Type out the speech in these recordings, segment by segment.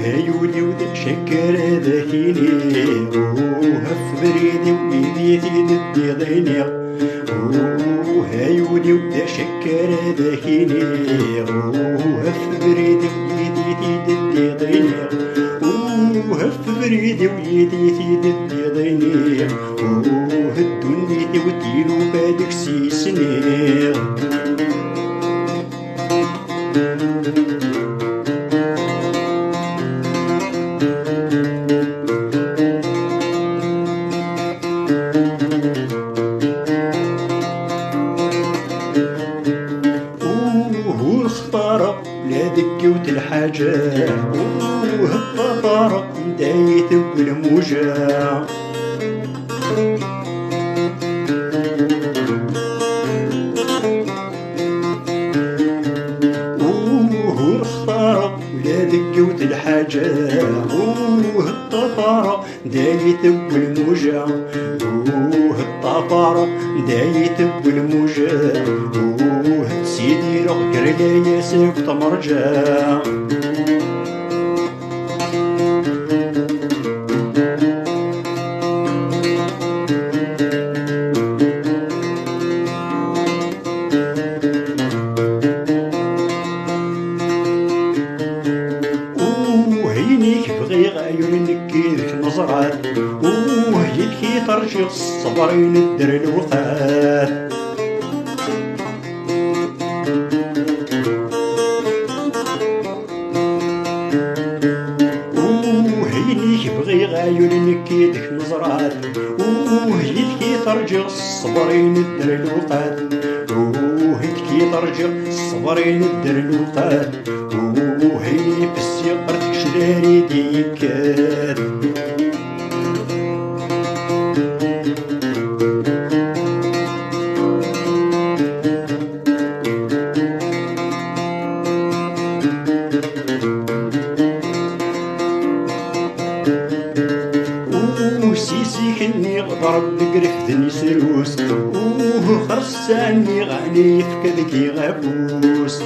هايولي وذا شكر ذاكيني هف بريدي وإيدي تدي ضيني هايولي وذا شكر ذاكيني هف بريدي وإيدي تدي ضيني هف بريدي وإيدي تدي ضيني هدوني وديلو بادك سيسني الخطارة لا دكوت الحاجة الطفارة بداية والموجة الخطارة ولا دكوت الحاجة الطفارة بداية والموجة الطفارة بداية والموجة سيدي رغكر ليا سيف تمرجع هينيك بغي غايون نكيدك نظرات هيكي ترجع الصبرين الدر الوقات بغي غايون نكيدك نظرات هيدكي ترجع الصبرين الدر الوقات هيدكي ترجع الصبرين الدر الوقات هيني بالسيقر شداري ديكات سيسي كني ضرب بقرفدني سروس خرساني غاني يفكذكي غابوس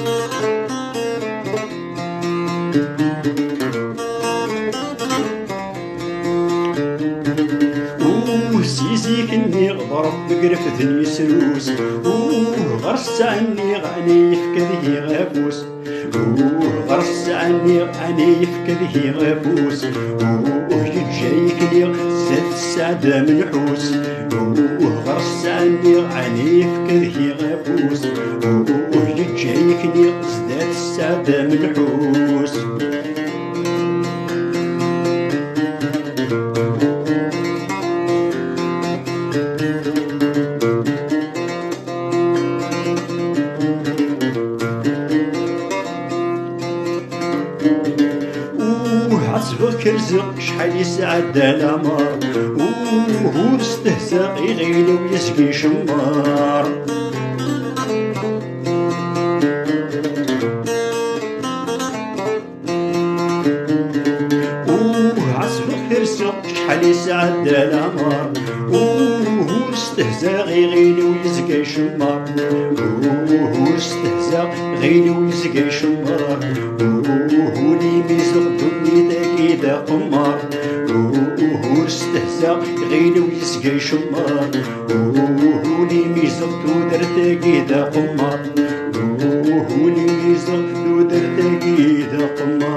سيسي كني ضرب بقرفدني سروس غرساني غاني يفكذكي غابوس غرس عني يفكذه غابوس جايك لي زاد السعادة منحوس غرس عني يفكذه غابوس جايك لي زاد السعادة منحوس عصبك رزق شحال يسعد العمر هو استهزاء يغيلي ويسقي شمار عصبك رزق شحال يسعد العمر هو استهزاء يغيلي ويسقي شمار هو استهزاء يغيلي ويسقي شمار هو لي بيزغ دني تاكيدا قمار هو استهزاء يغيلي ويسقي شمار هو لي بيزغ تودر تاكيدا قمار هو لي بيزغ تودر تاكيدا قمار